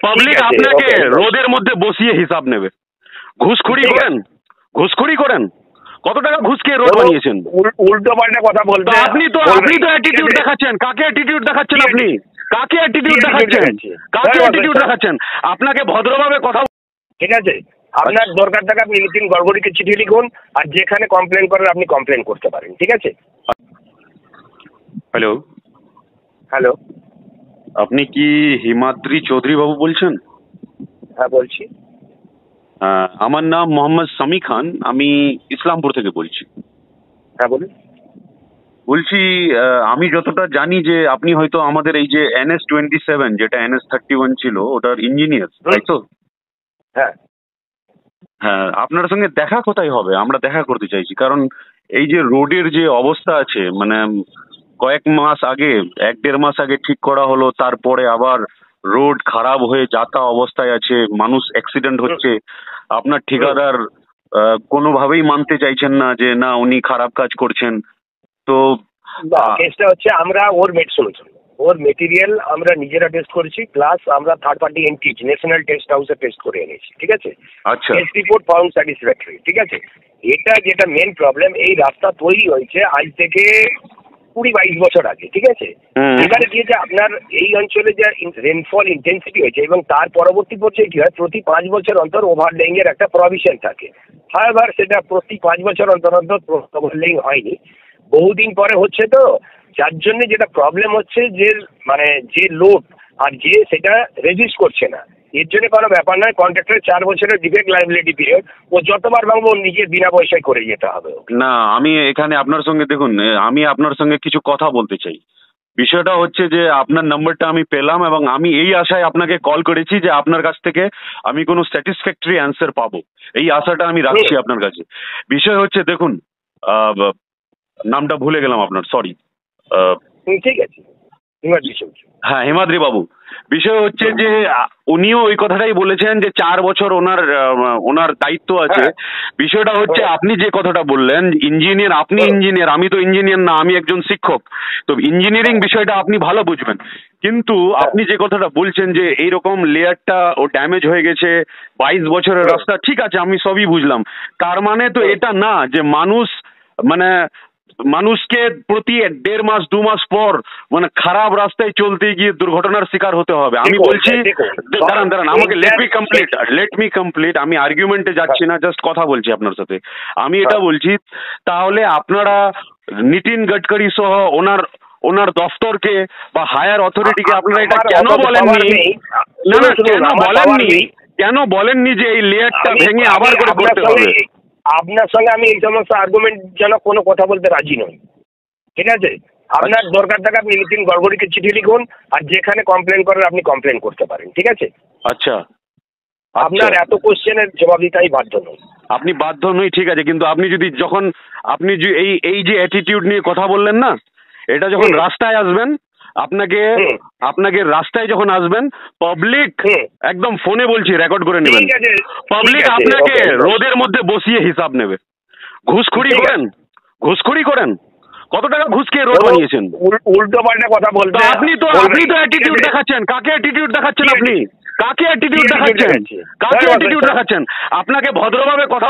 Public আপনাকে রোদের মধ্যে বসিয়ে হিসাব নেবে। ঘুষখুরি করেন, ঘুষখুরি করেন, কত টাকা ঘুষ খেয়ে রোড বানিয়েছেন? উল্টো পাল্টা কথা বলতে আপনি তো অ্যাটিটিউড দেখাচ্ছেন। কাকে অ্যাটিটিউড দেখাচ্ছেন আপনি? কাকে অ্যাটিটিউড দেখাচ্ছেন? কাকে অ্যাটিটিউড দেখাচ্ছেন? আপনাকে ভদ্রভাবে কথা, ঠিক আছে? আপনার দরকার থাকে আপনি নিতিন গড়করিকে চিঠি লিখুন, আর যেখানে কমপ্লেন করেন আপনি কমপ্লেন করতে পারেন, ঠিক আছে? হ্যালো হ্যালো, আপনি কি হিমাদ্রি চৌধুরী বাবু বলছেন? হ্যাঁ বলছি। আমার নাম মোহাম্মদ সামি খান, আমি ইসলামপুর থেকে বলছি। হ্যাঁ বলুন। বলছি আমি যতটা জানি যে আপনি হয়তো আমাদের এই যে NS-27 যেটা NS-31 ছিল ওটার ইঞ্জিনিয়ার, তাই তো? হ্যাঁ হ্যাঁ, আপনার সঙ্গে দেখা কোথায় হবে? আমরা দেখা করতে চাইছি, কারণ এই যে রোডের যে অবস্থা আছে, মানে কয়েক মাস আগে, 1-1.5 মাস আগে ঠিক করা হলো, তারপরে আবার রোড খারাপ হয়ে যাতা অবস্থায় আছে, মানুষ অ্যাক্সিডেন্ট হচ্ছে। আপনার ঠিকাদার কোনোভাবেই মানতে চাইছেন না যে না উনি খারাপ কাজ করছেন। তো কেসটা হচ্ছে আমরা ওর মেটেরিয়াল আমরা নিজেরা টেস্ট করেছি, প্লাস আমরা থার্ড পার্টি এনটিজ ন্যাশনাল টেস্ট হাউসে টেস্ট করে এনেছি, ঠিক আছে? আচ্ছা, টেস্ট রিপোর্ট ফাউন্ড স্যাটিসফ্যাক্টরি, ঠিক আছে? যেটা মেন প্রবলেম, এই রাস্তা তৈরি হয়েছে আজ থেকে 20-22 বছর আগে, ঠিক আছে? এবারে কি হচ্ছে, আপনার এই অঞ্চলে যে রেনফল ইন্টেন্সিটি হয়েছে এবং তার পরবর্তী পর্যায়ে কি হয়, প্রতি 5 বছর অন্তর ওভারলেইং এর একটা প্রভিশন থাকে। হাওয়েভার সেটা প্রতি 5 বছর অন্তর ওভারলেইং হয়নি, বহুদিন পরে হচ্ছে, তো যার জন্য যেটা প্রবলেম হচ্ছে যে মানে যে লোড আর যে সেটা রেজিস্ট করছে না, এর জন্য কোনো ব্যাপার নয়। কন্ট্রাক্টরের 4 বছরের ডিফেক্ট লাইবিলিটি পিরিয়ড, ও যতবার ভাঙবো নিজের বিনা পয়সায় করে যেতে হবে। না, আমি এখানে আপনার সঙ্গে দেখুন, আমি আপনার সঙ্গে কিছু কথা বলতে চাই। বিষয়টা হচ্ছে যে আপনার নাম্বারটা আমি পেলাম এবং আমি এই আশায় আপনাকে কল করেছি যে আপনার কাছ থেকে আমি কোনো স্যাটিসফ্যাক্টরি অ্যান্সার পাবো, এই আশাটা আমি রাখছি আপনার কাছে। বিষয় হচ্ছে দেখুন, নামটা ভুলে গেলাম আপনার, সরি। ঠিক আছে, হ্যাঁ, হিমাদ্রি বাবু। বিষয় হচ্ছে যে উনিও ওই কথাটাই বলেছেন যে 4 বছর ওনার দায়িত্ব আছে। বিষয়টা হচ্ছে আপনি যে কথাটা বললেন ইঞ্জিনিয়ার, আপনি ইঞ্জিনিয়ার, আমি তো ইঞ্জিনিয়ার না, আমি একজন শিক্ষক। তো ইঞ্জিনিয়ারিং বিষয়টা আপনি ভালো বুঝবেন, কিন্তু আপনি যে কথাটা বলছেন যে এইরকম লেয়ারটা ও ড্যামেজ হয়ে গেছে, 22 বছরের রাস্তা, ঠিক আছে আমি সবই বুঝলাম। তার মানে তো এটা না যে মানুষকে প্রতি 1.5 মাস 2 মাস পর মানে খারাপ রাস্তায় চলতে গিয়ে দুর্ঘটনার শিকার হতে হবে। আমি বলছি, দাঁড়ান আমাকে লেট মি কমপ্লিট, আমি আর্গুমেন্টে যাচ্ছি না, জাস্ট কথা বলছি আপনার সাথে। আমি এটা বলছি, তাহলে আপনারা নিতিন গডকরি সহ ওনার দফতরকে বা হায়ার অথরিটিকে আপনারা এটা কেন বলেননি? কেন বলেননি যে এই লেয়ারটা ভেঙে আবার করে করতে হবে? আপনার সঙ্গে আমি এই সমস্ত আর্গুমেন্ট যেন কোনো কথা বলতে রাজি নই, ঠিক আছে? আপনার দরকার থাকে আপনি নিতিন গড়করিকে চিঠি লিখুন, আর যেখানে কমপ্লেন করেন আপনি কমপ্লেন করতে পারেন, ঠিক আছে? আচ্ছা, আপনার এত কোশ্চেনের জবাব দিতে আমি বাধ্য নই। আপনি বাধ্য নই, ঠিক আছে, কিন্তু আপনি যদি আপনি এই যে অ্যাটিটিউড নিয়ে কথা বললেন না, এটা যখন রাস্তায় আসবেন, আপনাকে রাস্তায় যখন আসবেন, পাবলিক একদম ফোনে বলছি রেকর্ড করে নেবেন, পাবলিক আপনাকে রোদের মধ্যে বসিয়ে হিসাব নেবে। ঘুষখুরি করেন, কত টাকা ঘুষ খেয়ে রোড বানিয়েছেন? উল্টো পাল্টা কথা বলতে, আপনি তো অ্যাটিটিউড দেখাচ্ছেন। কাকে অ্যাটিটিউড দেখাচ্ছেন আপনি? কাকে অ্যাটিটিউড দেখাচ্ছেন? আপনাকে ভদ্রভাবে কথা